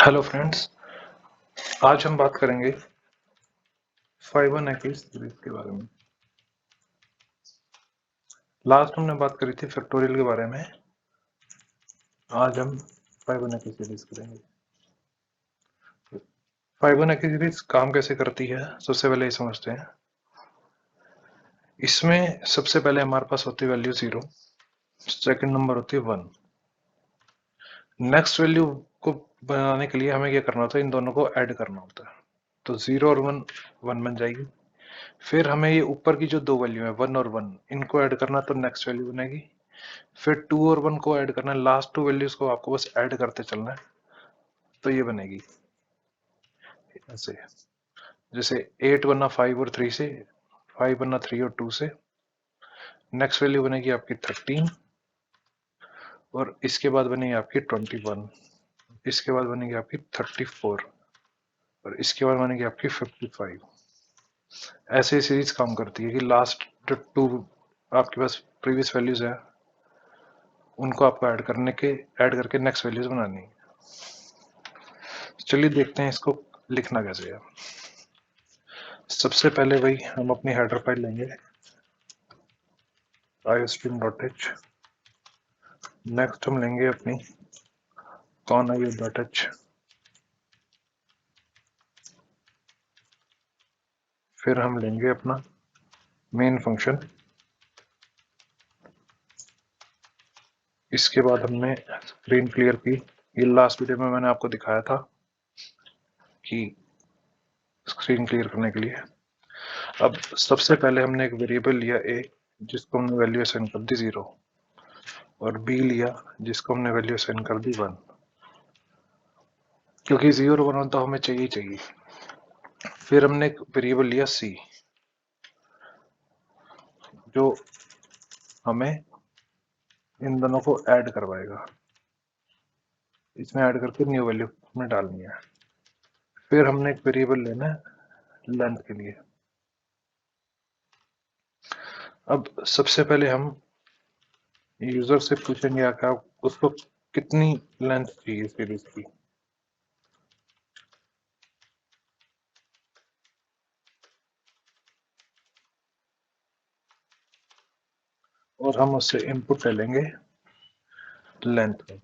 Hello friends, आज हम बात करेंगे फाइबोनाची सीरीज के बारे में। लास्ट हमने बात करी थी फैक्टोरियल के बारे में। आज हम फाइबोनाची सीरीज करेंगे। फाइबोनाची सीरीज काम कैसे करती है, सबसे पहले ये समझते हैं। इसमें सबसे पहले हमारे पास होती है वैल्यू 0, सेकंड नंबर होती है 1। नेक्स्ट वैल्यू को बनाने के लिए हमें क्या करना होता है, इन दोनों को ऐड करना होता है। तो 0 और 1 1 बन जाएगी। फिर हमें ये ऊपर की जो दो वैल्यू है 1 और 1, इनको ऐड करना, तो नेक्स्ट वैल्यू बनेगी। फिर 2 और 1 को ऐड करना है, लास्ट टू वैल्यूज को आपको बस ऐड करते चलना है, तो ये बनेगी ऐसे। जैसे 8 बना 5 और 3 से, 5 बना 3 और 2 से। नेक्स्ट वैल्यू बनेगी आपकी 13, और इसके बाद बनेगी आपकी 21, इसके बाद बनेगी आपकी 34, और इसके बाद बनेगी आपकी 55। ऐसे ही सीरीज काम करती है कि लास्ट जो टू आपके पास प्रीवियस वैल्यूज है, उनको आपको ऐड करके नेक्स्ट वैल्यूज बनानी है। चलिए देखते हैं इसको लिखना कैसे है। सबसे पहले वही हम अपनी हेडर फाइल लेंगे iostream.h। नेक्स्ट हम लेंगे अपनी conio.h। फिर हम लेंगे अपना मेन फंक्शन। इसके बाद हमने स्क्रीन क्लियर की। ये लास्ट वीडियो में मैंने आपको दिखाया था कि स्क्रीन क्लियर करने के लिए। अब सबसे पहले हमने एक वेरिएबल लिया a, जिसको हमने वैल्यू असाइन कर दी 0, और b लिया जिसको हमने वैल्यू असाइन कर दी 1, क्योंकि 0 और 1 तो हमें चाहिए। फिर हमने एक वेरिएबल लिया c, जो हमें इन दोनों को ऐड करवाएगा। इसमें ऐड करके न्यू वैल्यू में डालनी है। फिर हमने एक वेरिएबल लेना है लेंथ के लिए। अब सबसे पहले हम यूजर से पूछेंगे क्या उसको कितनी लेंथ चाहिए सीरीज की। और हम उससे इनपुट ले लेंगे लेंथ में।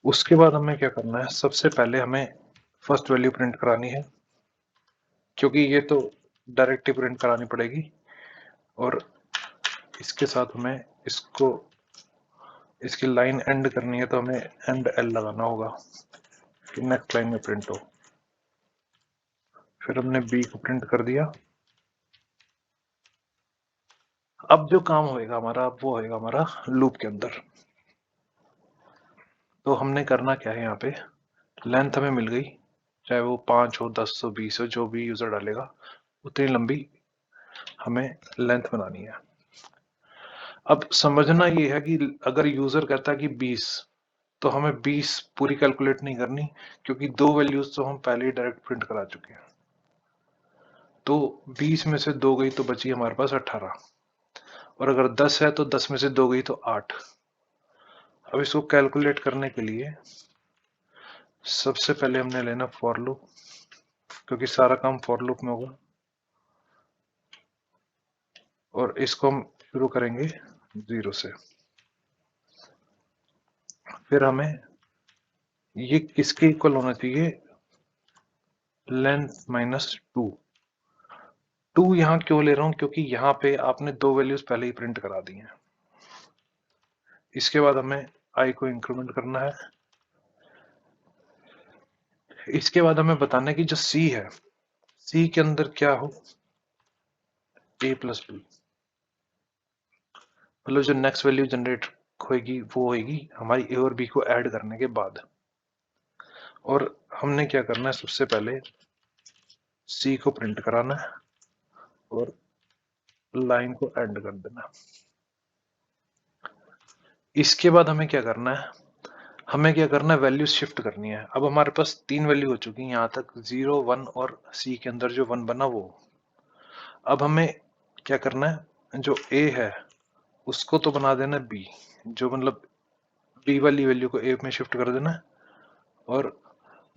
उसके बाद हमें क्या करना है, सबसे पहले हमें फर्स्ट वैल्यू प्रिंट करानी है, क्योंकि ये तो डायरेक्ट ही प्रिंट करानी पड़ेगी। और इसके साथ हमें इसकी लाइन एंड करनी है, तो हमें एंड एल लगाना होगा कि नेक्स्ट लाइन में प्रिंट हो। फिर हमने बी को प्रिंट कर दिया। अब जो काम होएगा हमारा, वो होएगा हमारा लूप के अंदर। तो हमने करना क्या है, यहाँ पे लेंथ हमें मिल गई, चाहे वो 5 हो 10 हो 20 हो, जो भी यूजर डालेगा उतनी लंबी हमें लेंथ बनानी है। अब समझना ये है कि अगर यूजर कहता है कि 20, तो हमें 20 पूरी कैलकुलेट नहीं करनी, क्योंकि दो वैल्यूज तो हम पहले ही डायरेक्ट प्रिंट करा चुके हैं। तो 20 में से 2 गई तो बची हमारे पास 18, और अगर 10 है तो 10 में से 2 गई तो 8। अब इसको कैलकुलेट करने के लिए सबसे पहले हमने लेना फॉर लूप, क्योंकि सारा काम फॉर लूप में होगा। और इसको हम शुरू करेंगे 0 से। फिर हमें ये किसके इक्वल होना चाहिए, लेंथ माइनस 2। 2 यहां क्यों ले रहा हूं, क्योंकि यहां पे आपने दो वैल्यूज पहले ही प्रिंट करा दी हैं। इसके बाद हमें i को इंक्रीमेंट करना है। इसके बाद हमें बताना है कि जो c है, c के अंदर क्या हो, a प्लस बी। मतलब जो नेक्स्ट वैल्यू जनरेट होगी वो होगी हमारी a और b को ऐड करने के बाद। और हमने क्या करना है, सबसे पहले c को प्रिंट कराना है और लाइन को एंड कर देना। इसके बाद हमें क्या करना है, वैल्यू शिफ्ट करनी है। अब हमारे पास 3 वैल्यू हो चुकी है यहाँ तक, 0 1 और c के अंदर जो 1 बना वो। अब हमें क्या करना है, जो a है उसको तो बना देना b, जो मतलब बी वाली वैल्यू को ए में शिफ्ट कर देना है और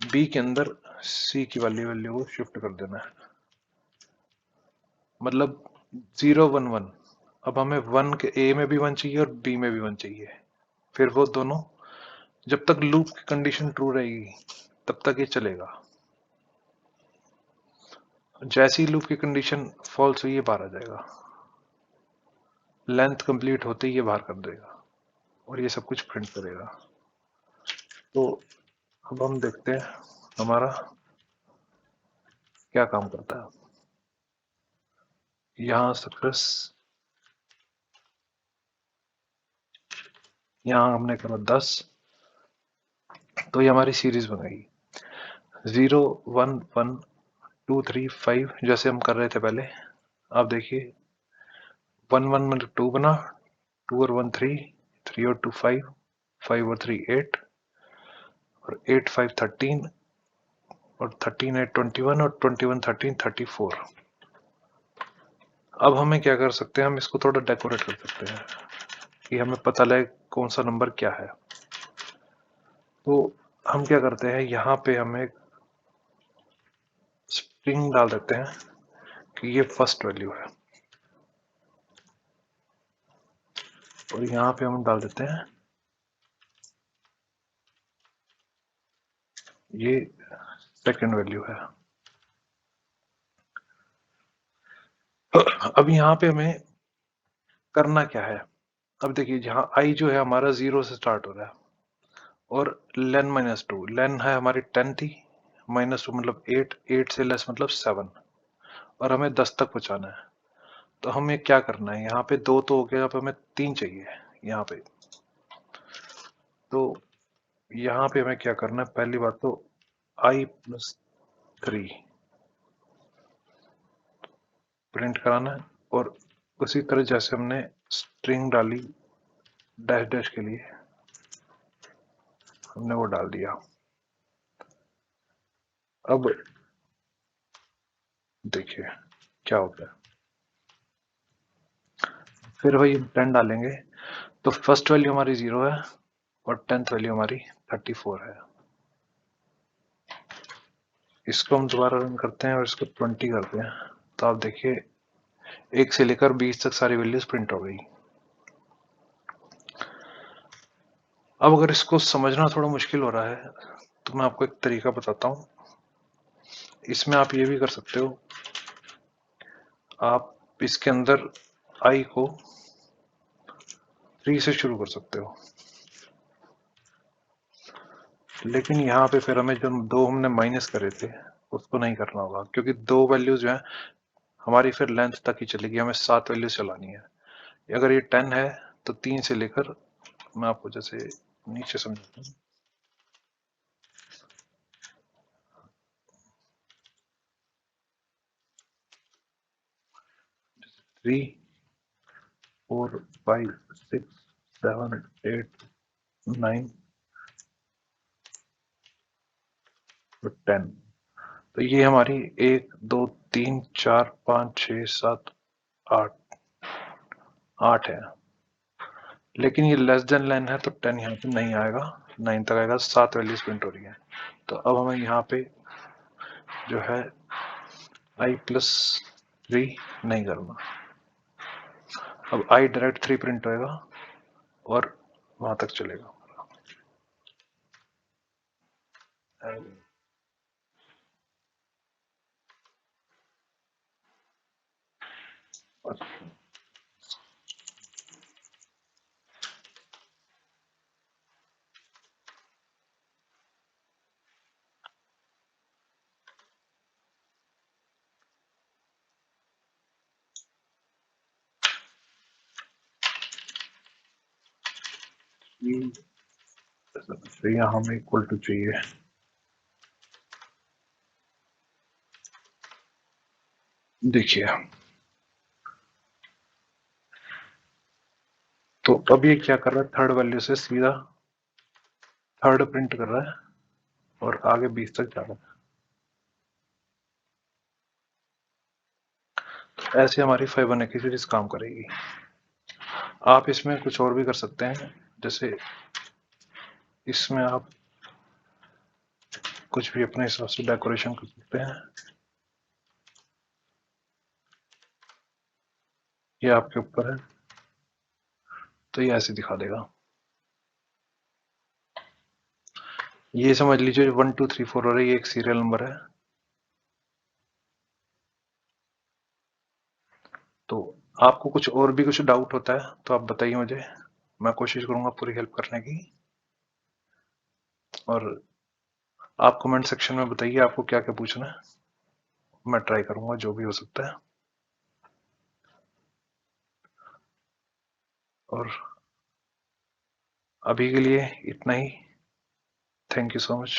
बी के अंदर सी की वाली वैल्यू को शिफ्ट कर देना है, मतलब 0 1 1। अब हमें 1 के ए में भी 1 चाहिए और बी में भी 1 चाहिए। फिर वो दोनों, जब तक लूप की कंडीशन ट्रू रहेगी तब तक ये चलेगा। जैसी लूप की कंडीशन फॉल्स हुई, ये बाहर आ जाएगा। लेंथ कंप्लीट होते ही ये बाहर कर देगा और ये सब कुछ प्रिंट करेगा। तो अब हम देखते हैं हमारा क्या काम करता है। यहाँ सक्सेस, यहाँ हमने करा 10, तो ये हमारी सीरीज बन गई 0 1 1 2 3 5 जैसे हम कर रहे थे पहले। आप देखिए 1 1 में 2 बना, 2 और 1 3, 3 और 2 5, 5 और 3 8 और 8 5 13 और 13 8 21 और 21 13 34। अब हमें क्या कर सकते हैं, हम इसको थोड़ा डेकोरेट कर सकते हैं कि हमें पता लगे कौन सा नंबर क्या है। तो हम क्या करते हैं, यहाँ पे हम एक स्ट्रिंग डाल देते हैं कि ये फर्स्ट वैल्यू है और यहाँ पे हम डाल देते हैं ये सेकंड वैल्यू है। अब यहाँ पे हमें करना क्या है, अब देखिए जहाँ आई जो है हमारा 0 से स्टार्ट हो रहा है और लेन -2, लेन है हमारी 10 थी, -2 मतलब 8, 8 से लेस मतलब 7 और हमें 10 तक पहुंचाना है। तो हमें क्या करना है, यहाँ पे 2 तो हो गया, यहाँ पे हमें 3 चाहिए यहाँ पे। तो यहाँ पे हमें क्या करना है, पहली बात तो i+3 प्रिंट कराना है और उसी तरह जैसे हमने स्ट्रिंग डाली डैश डैश के लिए, हमने वो डाल दिया। अब देखिए क्या होता है, फिर वही 10 डालेंगे तो फर्स्ट वैल्यू हमारी 0 है और 10th वैल्यू हमारी 34 है। इसको हम दोबारा रन करते हैं और इसको 20 करते हैं, तो आप देखिए 1 से लेकर 20 तक सारी वैल्यूज प्रिंट हो गई। अब अगर इसको समझना थोड़ा मुश्किल हो रहा है तो मैं आपको एक तरीका बताता हूँ। इसमें आप ये भी कर सकते हो, आप इसके अंदर i को 3 से शुरू कर सकते हो, लेकिन यहाँ पे फिर हमें जो 2 हमने माइनस करे थे उसको नहीं करना होगा, क्योंकि 2 वैल्यूज जो है हमारी फिर लेंथ तक ही चलेगी, हमें 7 वैल्यूज चलानी है। अगर ये 10 है तो 3 से लेकर, मैं आपको जैसे नीचे समझाता हूँ, 3 4 5 6 7 8 9 और 10। तो ये हमारी 1 2 3 4 5 6 7 8 8 है, लेकिन ये लेस देन लाइन है तो 10 यहाँ पे नहीं आएगा, 9 तक आएगा, 7 वैल्यूज प्रिंट हो रही है। तो अब हमें यहाँ पे जो है i+3 नहीं करना, अब i डायरेक्ट 3 प्रिंट होएगा और वहां तक चलेगा। यहाँ हमें इक्वल टू चाहिए, देखिए तो अब ये क्या कर रहा है, थर्ड वैल्यू से सीधा थर्ड प्रिंट कर रहा है और आगे 20 तक जा रहा है। तो ऐसे हमारी फिबोनाची सीरीज काम करेगी। आप इसमें कुछ और भी कर सकते हैं, जैसे इसमें आप कुछ भी अपने हिसाब से डेकोरेशन कर सकते हैं, ये आपके ऊपर है। तो ये ऐसे दिखा देगा। ये समझ लीजिए 1 2 3 4 और ये एक सीरियल नंबर है। तो आपको कुछ और भी कुछ डाउट होता है तो आप बताइए मुझे, मैं कोशिश करूंगा पूरी हेल्प करने की। और आप कमेंट सेक्शन में बताइए आपको क्या क्या पूछना है, मैं ट्राई करूंगा जो भी हो सकता है। और अभी के लिए इतना ही। Thank you so much.